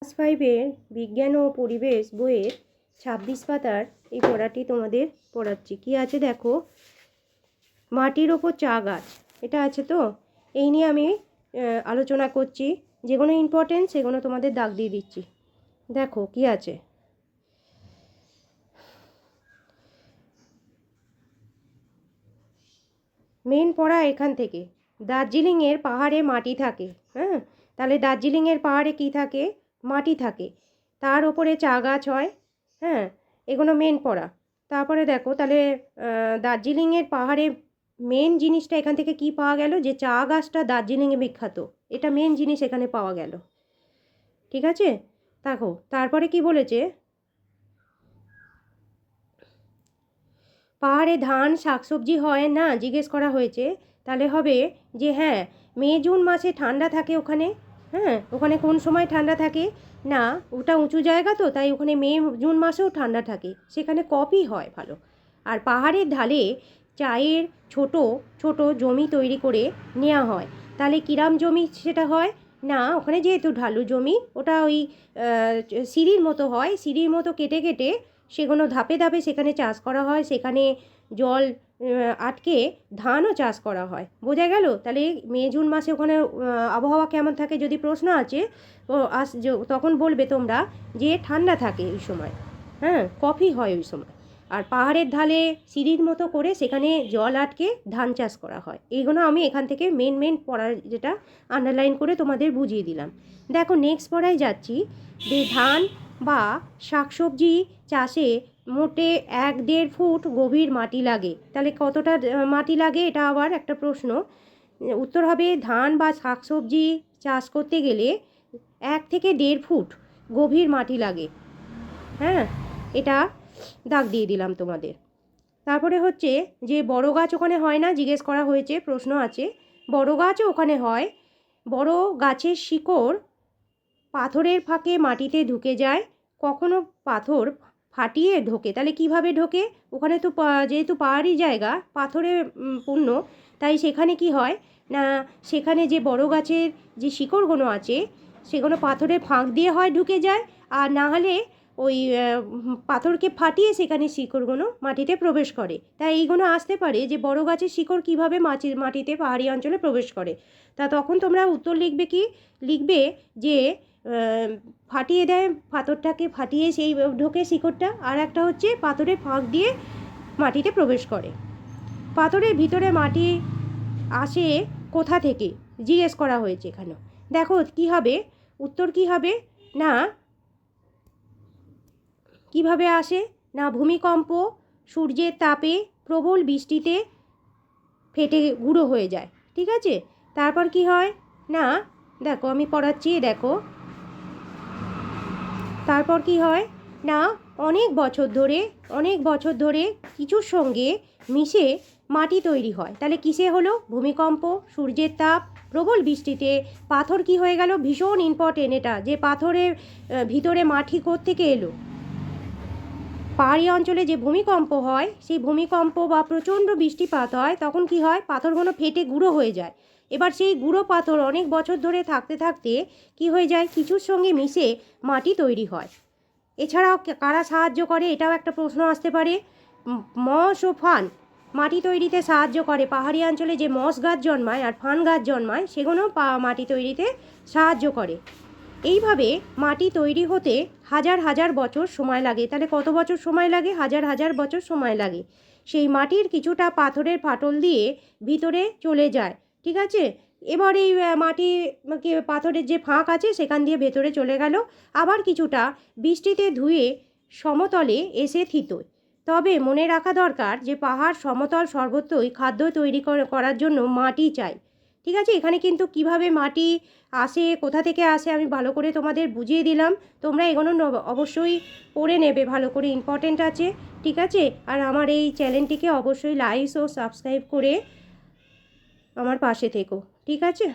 Class 5-এর বিজ্ঞান ও পরিবেশ বইয়ের 26 পাতার এই পড়াটি তোমাদের পড়াচ্ছি। কি আছে দেখো, মাটির ওপর চা গাছ, এটা আছে তো। এই নিয়ে আমি আলোচনা করছি। যেগুলো ইম্পর্টেন্ট সেগুলো তোমাদের দাগ দিয়ে দিচ্ছি। দেখো কি আছে। মেন পড়া এখান থেকে। দার্জিলিংয়ের পাহাড়ে মাটি থাকে। হ্যাঁ, তাহলে দার্জিলিংয়ের পাহাড়ে কি থাকে? মাটি থাকে, তার ওপরে চা গাছ হয়। হ্যাঁ, এগুলো মেন পড়া। তারপরে দেখো তাহলে দার্জিলিংয়ের পাহাড়ে মেন জিনিসটা এখান থেকে কি পাওয়া গেল, যে চা গাছটা দার্জিলিংয়ে বিখ্যাত, এটা মেন জিনিস এখানে পাওয়া গেল। ঠিক আছে, দেখো তারপরে কি বলেছে, পাহাড়ে ধান শাকসবজি হয় না জিজ্ঞেস করা হয়েছে। তাহলে হবে যে হ্যাঁ, মে জুন মাসে ঠান্ডা থাকে ওখানে। হ্যাঁ, ওখানে কোন সময় ঠান্ডা থাকে না, ওটা উঁচু জায়গা তো, তাই ওখানে মে জুন মাসেও ঠান্ডা থাকে, সেখানে কফি হয় ভালো। আর পাহাড়ের ঢালে চায়ের ছোট ছোট জমি তৈরি করে নেওয়া হয়। তাহলে কিরাম জমি সেটা হয় না, ওখানে যেহেতু ঢালু জমি, ওটা ওই সিঁড়ির মতো হয়, সিঁড়ির মতো কেটে কেটে সেগুলো ধাপে ধাপে সেখানে চাষ করা হয়। সেখানে জল আটকে ধানও চাষ করা হয়। বোঝা গেল? তাহলে মে জুন মাসে ওখানে আবহাওয়া কেমন থাকে যদি প্রশ্ন আছে তখন বলবে তোমরা যে ঠান্ডা থাকে ওই সময়। হ্যাঁ, কফি হয় ওই সময়। আর পাহাড়ের ঢালে সিঁড়ির মতো করে সেখানে জল আটকে ধান চাষ করা হয়। এইগুলো আমি এখান থেকে মেন পড়ার যেটা আন্ডারলাইন করে তোমাদের বুঝিয়ে দিলাম। দেখো নেক্সট পড়ায় যাচ্ছি, যে ধান বা শাকসবজি চাষে মোটে 1-1.5 ফুট গভীর মাটি লাগে। তাহলে কতটা মাটি লাগে, এটা আবার একটা প্রশ্ন। উত্তর হবে ধান বা শাকসবজি চাষ করতে গেলে 1 থেকে 1.5 ফুট গভীর মাটি লাগে। হ্যাঁ, এটা দাগ দিয়ে দিলাম তোমাদের। তারপরে হচ্ছে যে বড় গাছ ওখানে হয় না জিজ্ঞেস করা হয়েছে, প্রশ্ন আছে। বড় গাছও ওখানে হয়। বড় গাছের শিকড় পাথরের ফাঁকে মাটিতে ঢুকে যায়। কখনো পাথর ফাটিয়ে ঢোকে। তাহলে কিভাবে ঢোকে? ওখানে তো যেহেতু পাহাড়ি জায়গা, পাথরে পূর্ণ, তাই সেখানে কি হয় না, সেখানে যে বড় গাছের যে শিকড়গুলো আছে সেগুলো পাথরের ফাঁক দিয়ে হয় ঢুকে যায়, আর না হলে ওই পাথরকে ফাটিয়ে সেখানে শিকড়গুলো মাটিতে প্রবেশ করে। তাই এইগুলো আসতে পারে যে বড় গাছের শিকড় কীভাবে মাটিতে পাহাড়ি অঞ্চলে প্রবেশ করে। তা তখন তোমরা উত্তর লিখবে কি? লিখবে যে ফাটিয়ে দেয়, পাথরটাকে ফাটিয়ে সেই ঢোকে শিকড়টা। আর একটা হচ্ছে পাথরের ফাঁক দিয়ে মাটিতে প্রবেশ করে। পাথরের ভিতরে মাটি আসে কোথা থেকে জিজ্ঞেস করা হয়েছে এখানে। দেখো কি হবে, উত্তর কি হবে না, কিভাবে আসে না, ভূমিকম্প, সূর্যের তাপে, প্রবল বৃষ্টিতে ফেটে গুঁড়ো হয়ে যায়। ঠিক আছে, তারপর কি হয় না, দেখো আমি পড়াচ্ছি, দেখো তারপর কি হয় না, অনেক বছর ধরে কিছুর সঙ্গে মিশে মাটি তৈরি হয়। তাহলে কিসে হলো? ভূমিকম্প, সূর্যের তাপ, প্রবল বৃষ্টিতে পাথর কি হয়ে গেল? ভীষণ ইম্পর্টেন্ট এটা, যে পাথরের ভিতরে মাটি কোত্থেকে এলো। পাহাড়ি অঞ্চলে যে ভূমিকম্প হয়, সেই ভূমিকম্প বা প্রচণ্ড বৃষ্টিপাত হয়, তখন কি হয়, পাথরগুলো ফেটে গুঁড়ো হয়ে যায়। এবার সেই গুঁড়ো পাথর অনেক বছর ধরে থাকতে থাকতে কি হয়ে যায়, কিছুর সঙ্গে মিশে মাটি তৈরি হয়। এছাড়াও কারা সাহায্য করে, এটাও একটা প্রশ্ন আসতে পারে। মস ও ফান মাটি তৈরিতে সাহায্য করে। পাহাড়ি অঞ্চলে যে মস গাছ জন্মায় আর ফান গাছ জন্মায়, সেগুলো মাটি তৈরিতে সাহায্য করে। এইভাবে মাটি তৈরি হতে হাজার হাজার বছর সময় লাগে। তাহলে কত বছর সময় লাগে? হাজার হাজার বছর সময় লাগে। সেই মাটির কিছুটা পাথরের ফাটল দিয়ে ভিতরে চলে যায়। ঠিক আছে, এবার এই মাটি পাথরের যে ফাঁক আছে সেখান দিয়ে ভেতরে চলে গেল। আবার কিছুটা বৃষ্টিতে ধুয়ে সমতলে এসে থিতোয়। তবে মনে রাখা দরকার যে পাহাড় সমতল সর্বত্রই খাদ্য তৈরি করার জন্য মাটি চাই। ঠিক আছে, এখানে কিন্তু কিভাবে মাটি আসে, কোথা থেকে আসে আমি ভালো করে তোমাদের বুঝিয়ে দিলাম। তোমরা এগুলো অবশ্যই পড়ে নেবে, ভালো করে ইম্পর্টেন্ট আছে। ঠিক আছে, আর আমার এই চ্যানেলটিকে অবশ্যই লাইক ও সাবস্ক্রাইব করে আমার পাশে থেকো। ঠিক আছে।